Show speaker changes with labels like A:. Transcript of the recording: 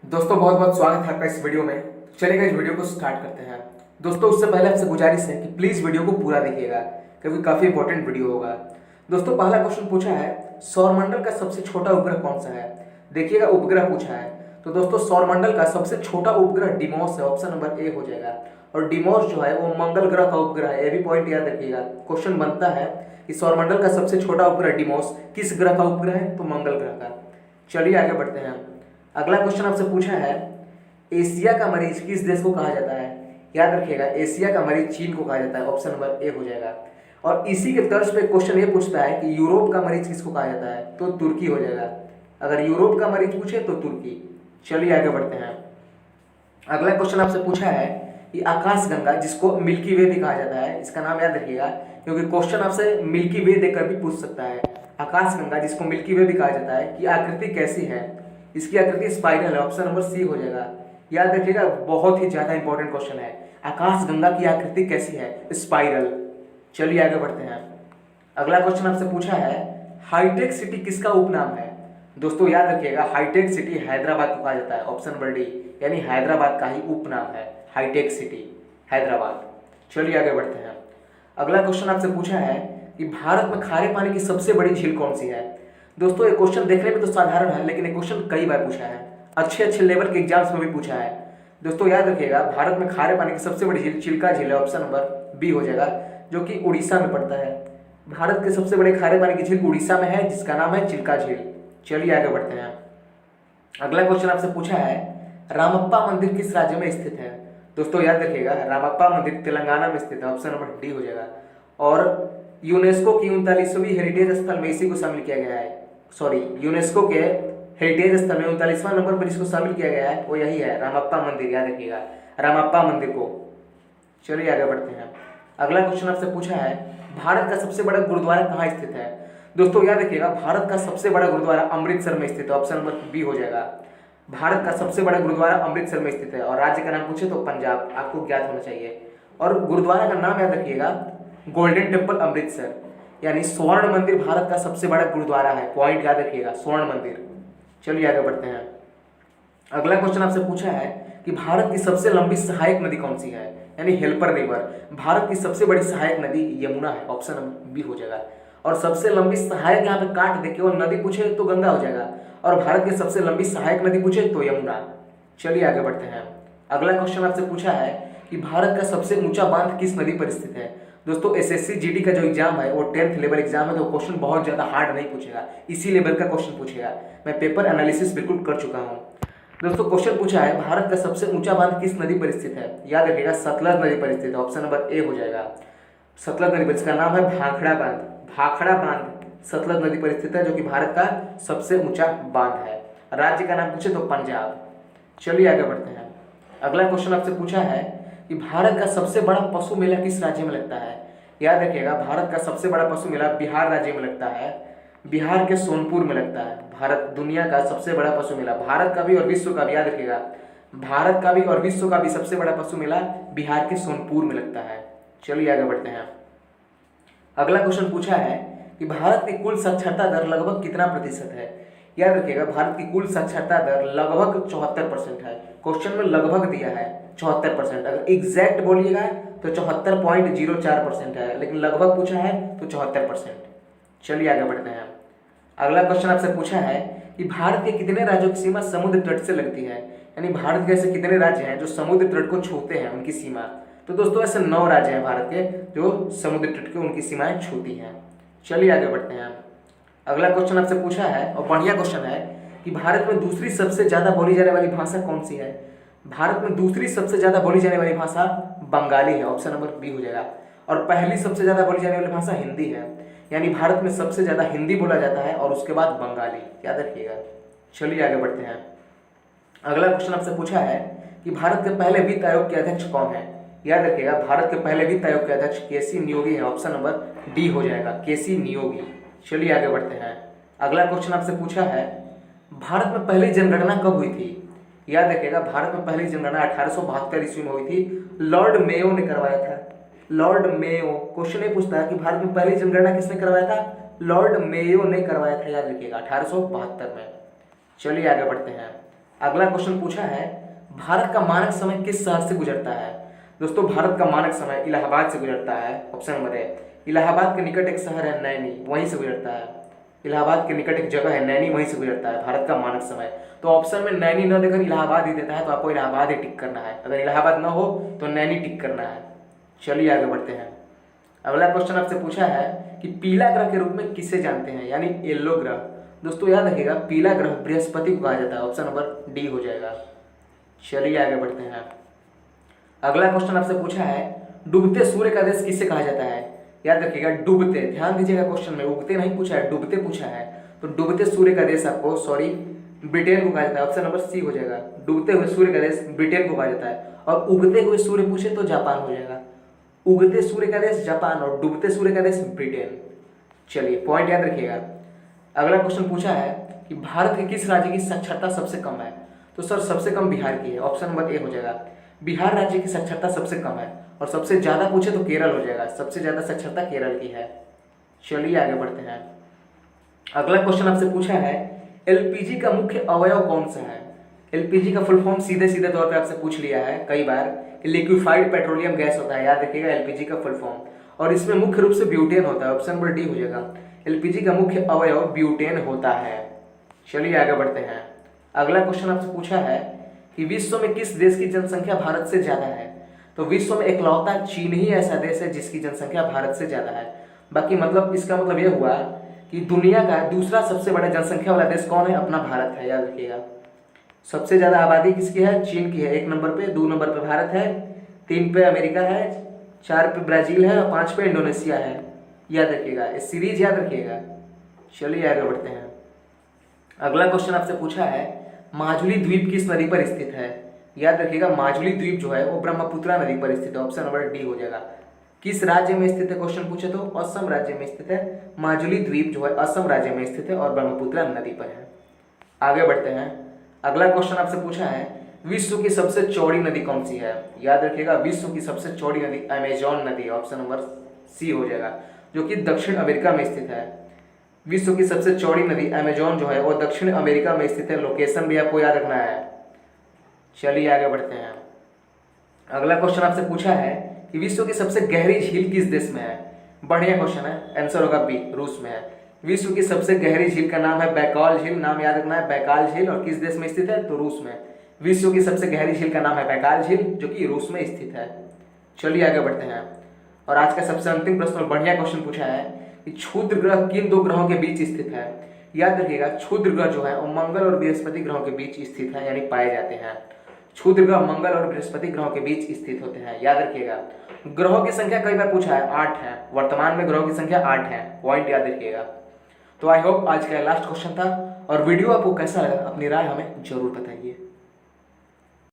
A: दोस्तों बहुत बहुत स्वागत है आपका इस वीडियो में। चलिएगा इस वीडियो को स्टार्ट करते हैं। दोस्तों उससे पहले आपसे गुजारिश है कि प्लीज़ वीडियो को पूरा देखिएगा क्योंकि काफ़ी इंपॉर्टेंट वीडियो होगा। दोस्तों पहला क्वेश्चन पूछा है सौरमंडल का सबसे छोटा उपग्रह कौन सा है। देखिएगा उपग्रह पूछा है तो दोस्तों सौरमंडल का सबसे छोटा उपग्रह डिमोस है, ऑप्शन नंबर ए हो जाएगा। और डिमोस जो है वो मंगल ग्रह का उपग्रह है, ये भी पॉइंट याद रखिएगा। क्वेश्चन बनता है कि सौरमंडल का सबसे छोटा उपग्रह डिमोस किस ग्रह का उपग्रह है, तो मंगल ग्रह का। चलिए आगे बढ़ते हैं। अगला क्वेश्चन आपसे पूछा है एशिया का मरीज किस देश को कहा जाता है। याद रखिएगा एशिया का मरीज चीन को कहा जाता है, ऑप्शन नंबर ए हो जाएगा। और इसी के तर्ज पे क्वेश्चन ये पूछता है कि यूरोप का मरीज किसको कहा जाता है, तो तुर्की हो जाएगा। अगर यूरोप का मरीज पूछे तो तुर्की। चलिए आगे बढ़ते हैं। अगला क्वेश्चन आपसे पूछा है कि आकाशगंगा जिसको मिल्की वे भी कहा जाता है, इसका नाम याद रखिएगा क्योंकि क्वेश्चन आपसे मिल्की वे देकर भी पूछ सकता है। आकाशगंगा जिसको मिल्की वे भी कहा जाता है की आकृति कैसी है, इसकी आकृति स्पाइरल है, ऑप्शन नंबर सी हो जाएगा। याद रखिएगा बहुत ही ज्यादा इंपॉर्टेंट क्वेश्चन है, आकाशगंगा की आकृति कैसी है, स्पाइरल। चलिए आगे बढ़ते हैं। अगला क्वेश्चन आपसे पूछा है हाईटेक सिटी किसका उपनाम है। दोस्तों याद रखिएगा हाईटेक सिटी हैदराबाद को कहा जाता है, ऑप्शन नंबर डी, यानी हैदराबाद का ही उपनाम है हाईटेक सिटी हैदराबाद। चलिए आगे बढ़ते हैं। अगला क्वेश्चन आपसे पूछा है कि भारत में खारे पानी की सबसे बड़ी झील कौन सी है। दोस्तों ये क्वेश्चन देखने में तो साधारण है लेकिन ये क्वेश्चन कई बार पूछा है, अच्छे अच्छे लेवल के एग्जाम्स में भी पूछा है। दोस्तों याद रखिएगा भारत में खारे पानी की सबसे बड़ी झील चिल्का झील है, ऑप्शन नंबर बी हो जाएगा, जो कि उड़ीसा में पड़ता है। भारत के सबसे बड़े खारे पानी की झील उड़ीसा में है जिसका नाम है चिल्का झील। चलिए आगे बढ़ते हैं। अगला क्वेश्चन आपसे पूछा है रामप्पा मंदिर किस राज्य में स्थित है। दोस्तों याद रखिएगा रामप्पा मंदिर तेलंगाना में स्थित है, ऑप्शन नंबर डी हो जाएगा। और यूनेस्को की 39वीं हेरिटेज स्थल में इसी को शामिल किया गया है, सॉरी यूनेस्को के हेरिटेज स्थल में 39वां नंबर पर जिसको शामिल किया गया है वो यही है रामप्पा मंदिर, याद रखिएगा रामप्पा मंदिर को। चलिए आगे बढ़ते हैं। अगला क्वेश्चन आपसे पूछा है भारत का सबसे बड़ा गुरुद्वारा कहाँ स्थित है। दोस्तों याद रखिएगा भारत का सबसे बड़ा गुरुद्वारा अमृतसर में स्थित है, ऑप्शन नंबर बी हो जाएगा। भारत का सबसे बड़ा गुरुद्वारा अमृतसर में स्थित है और राज्य का नाम पूछे तो पंजाब, आपको ज्ञात होना चाहिए। और गुरुद्वारा का नाम याद रखिएगा गोल्डन टेम्पल अमृतसर, यानी स्वर्ण मंदिर भारत का सबसे बड़ा गुरुद्वारा है, पॉइंट याद रखिएगा स्वर्ण मंदिर। चलिए आगे बढ़ते हैं। अगला क्वेश्चन आपसे पूछा है कि भारत की सबसे लंबी सहायक नदी कौन सी है, यानी हेल्पर रिवर। भारत की सबसे बड़ी सहायक नदी यमुना है, ऑप्शन बी हो जाएगा। और सबसे लंबी सहायक यहाँ पे काट देके और नदी पूछे तो गंगा हो जाएगा, और भारत की सबसे लंबी सहायक नदी पूछे तो यमुना। चलिए आगे बढ़ते हैं। अगला क्वेश्चन आपसे पूछा है कि भारत का सबसे ऊंचा बांध किस नदी पर स्थित है। दोस्तों एसएससी जीडी का जो एग्जाम है वो 10th लेवल एग्जाम है, तो क्वेश्चन बहुत ज्यादा हार्ड नहीं पूछेगा, इसी लेवल का क्वेश्चन पूछेगा। मैं पेपर एनालिसिस बिल्कुल कर चुका हूँ। दोस्तों क्वेश्चन पूछा है भारत का सबसे ऊंचा बांध किस नदी पर स्थित है। याद रखिएगा सतलज नदी पर स्थित है, ऑप्शन नंबर ए हो जाएगा। सतलज नदी पर, इसका नाम है भाखड़ा बांध। भाखड़ा बांध सतलज नदी पर स्थित है जो कि भारत का सबसे ऊंचा बांध है। राज्य का नाम पूछे तो पंजाब। चलिए आगे बढ़ते हैं। अगला क्वेश्चन आपसे पूछा है कि भारत का सबसे बड़ा पशु मेला किस राज्य में लगता है। याद रखिएगा भारत का सबसे बड़ा पशु मेला बिहार राज्य में लगता है, बिहार के सोनपुर में लगता है। भारत दुनिया का सबसे बड़ा पशु मेला, भारत का भी और विश्व का भी, याद रखिएगा भारत का भी और विश्व का भी सबसे बड़ा पशु मेला बिहार के सोनपुर में लगता है। चलिए आगे बढ़ते हैं। अगला क्वेश्चन पूछा है कि भारत की कुल साक्षरता दर लगभग कितना प्रतिशत है। याद रखिएगा भारत की कुल साक्षरता दर लगभग 74% है। क्वेश्चन में लगभग दिया है 74%, अगर एग्जैक्ट बोलिएगा तो 74.04% है, लेकिन लगभग पूछा है तो 74%। चलिए आगे बढ़ते हैं। अगला क्वेश्चन आपसे पूछा है कि भारत के कितने राज्यों की सीमा समुद्र तट से लगती है, यानी भारत के ऐसे कितने राज्य हैं जो समुद्र तट को छूते हैं उनकी सीमा। तो दोस्तों ऐसे 9 राज्य हैं भारत के जो समुद्र तट को उनकी सीमाएं छूती हैं। चलिए आगे बढ़ते हैं। अगला क्वेश्चन आपसे पूछा है और बढ़िया क्वेश्चन है कि भारत में दूसरी सबसे ज्यादा बोली जाने वाली भाषा कौन सी है। भारत में दूसरी सबसे ज्यादा बोली जाने वाली भाषा बंगाली है, ऑप्शन नंबर बी हो जाएगा। और पहली सबसे ज्यादा बोली जाने वाली भाषा हिंदी है, यानी भारत में सबसे ज्यादा हिंदी बोला जाता है और उसके बाद बंगाली, याद रखिएगा। चलिए आगे बढ़ते हैं। अगला क्वेश्चन आपसे पूछा है कि भारत के पहले वित्त आयोग के अध्यक्ष कौन है। याद रखिएगा भारत के पहले वित्त आयोग के अध्यक्ष केसी नियोगी है, ऑप्शन नंबर डी हो जाएगा, केसी नियोगी। चलिए आगे बढ़ते हैं। अगला क्वेश्चन आपसे पूछा है भारत में पहली जनगणना कब हुई थी। याद रखिएगा भारत में पहली जनगणना 1872 ईस्वी में हुई थी, लॉर्ड मेयो ने करवाया था। लॉर्ड मेयो, क्वेश्चन ये पूछता है कि भारत में पहली जनगणना किसने करवाया था, लॉर्ड मेयो ने करवाया था, याद रखिएगा 1872 में। चलिए आगे बढ़ते हैं। अगला क्वेश्चन पूछा है, भारत का मानक समय किस शहर से गुजरता है? दोस्तों भारत का मानक समय इलाहाबाद से गुजरता है। Option number A. इलाहाबाद के निकट एक शहर है नैनी, वहीं से गुजरता है। इलाहाबाद के निकट एक जगह है नैनी, वहीं से गुजरता है भारत का मानक समय। तो ऑप्शन में नैनी न देकर इलाहाबाद ही देता है, तो आपको इलाहाबाद ही टिक करना है। अगर इलाहाबाद न हो तो नैनी टिक करना है। चलिए आगे बढ़ते हैं। अगला क्वेश्चन आपसे पूछा है कि पीला ग्रह के रूप में किसे जानते हैं, यानी येलो ग्रह। दोस्तों याद रखिएगा, पीला ग्रह बृहस्पति को कहा जाता है। ऑप्शन नंबर डी हो जाएगा। चलिए आगे बढ़ते हैं। अगला क्वेश्चन आपसे पूछा है, डूबते सूर्य का देश किसे कहा जाता है? याद रखिएगा डूबते, ध्यान दीजिएगा क्वेश्चन में, उगते नहीं पूछा है, डूबते पूछा है। तो डूबते सूर्य का देश आपको ब्रिटेन को कहा जाता है। ऑप्शन नंबर सी हो जाएगा। डूबते हुए सूर्य का देश ब्रिटेन को कहा जाता है। और उगते हुए सूर्य पूछे तो जापान हो जाएगा। उगते सूर्य का देश जापान और डूबते सूर्य का देश ब्रिटेन। चलिए पॉइंट याद रखिएगा। अगला क्वेश्चन पूछा है कि भारत के किस राज्य की साक्षरता सबसे कम है? तो सर सबसे कम बिहार की है। ऑप्शन नंबर ए हो जाएगा। बिहार राज्य की साक्षरता सबसे कम है। और सबसे ज्यादा पूछे तो केरल हो जाएगा। सबसे ज्यादा साक्षरता केरल की है। चलिए आगे बढ़ते हैं। अगला क्वेश्चन आपसे पूछा है, एलपीजी का मुख्य अवयव कौन सा है? एलपीजी का फुल फॉर्म सीधे सीधे तौर पे आपसे पूछ लिया है कई बार, लिक्विफाइड पेट्रोलियम गैस होता है। याद रखिएगा एलपीजी का फुल फॉर्म। और इसमें मुख्य रूप से ब्यूटेन होता है। ऑप्शन नंबर डी हो जाएगा। एलपीजी का मुख्य अवयव ब्यूटेन होता है। चलिए आगे बढ़ते हैं। अगला क्वेश्चन आपसे पूछा है कि विश्व में किस देश की जनसंख्या भारत से ज्यादा है? तो विश्व में एकलौता चीन ही ऐसा देश है जिसकी जनसंख्या भारत से ज्यादा है। बाकी मतलब इसका मतलब यह हुआ कि दुनिया का दूसरा सबसे बड़ा जनसंख्या वाला देश कौन है? अपना भारत है। याद रखिएगा सबसे ज्यादा आबादी किसकी है? चीन की है 1 नंबर पे, 2 नंबर पे भारत है, 3 पे अमेरिका है, 4 पे ब्राजील है और 5 पे इंडोनेशिया है। याद रखिएगा, इस सीरीज याद रखिएगा। चलिए आगे बढ़ते हैं। अगला क्वेश्चन आपसे पूछा है, माजुली द्वीप किस नदी पर स्थित है? याद रखिएगा माजुली द्वीप जो है वो ब्रह्मपुत्रा नदी पर स्थित है। ऑप्शन नंबर डी हो जाएगा। किस राज्य में स्थित है? क्वेश्चन पूछे तो असम राज्य में स्थित है। माजुली द्वीप जो है असम राज्य में स्थित है और ब्रह्मपुत्रा नदी पर है। आगे बढ़ते हैं। अगला क्वेश्चन आपसे पूछा है, विश्व की सबसे चौड़ी नदी कौन सी है? याद रखिएगा विश्व की सबसे चौड़ी नदी अमेजॉन नदी है। ऑप्शन नंबर सी हो जाएगा, जो कि दक्षिण अमेरिका में स्थित है। विश्व की सबसे चौड़ी नदी अमेजॉन जो है वो दक्षिण अमेरिका में स्थित है। लोकेशन भी आपको याद रखना है। चलिए आगे बढ़ते हैं। अगला क्वेश्चन आपसे पूछा है कि विश्व की सबसे गहरी झील किस देश में है? बढ़िया क्वेश्चन है, आंसर होगा बी, रूस में है। विश्व की सबसे गहरी झील का नाम है बैकाल झील। नाम याद रखना है, बैकाल झील। और किस देश में स्थित है? तो रूस में। विश्व की सबसे गहरी झील का नाम है बैकाल झील, जो कि रूस में स्थित है। चलिए आगे बढ़ते हैं। और आज का सबसे अंतिम प्रश्न, बढ़िया क्वेश्चन पूछा है कि क्षुद्र ग्रह किन 2 ग्रहों के बीच स्थित है? याद रखिएगा क्षुद्र ग्रह जो है वो मंगल और बृहस्पति ग्रहों के बीच स्थित है, यानी पाए जाते हैं। क्षुद्र ग्रह मंगल और बृहस्पति ग्रहों के बीच स्थित होते हैं। याद रखिएगा ग्रहों की संख्या कई बार पूछा है, 8 है। वर्तमान में ग्रहों की संख्या 8 है। पॉइंट याद रखिएगा। तो आई होप आज का लास्ट क्वेश्चन था। और वीडियो आपको कैसा लगा अपनी राय हमें जरूर बताइए।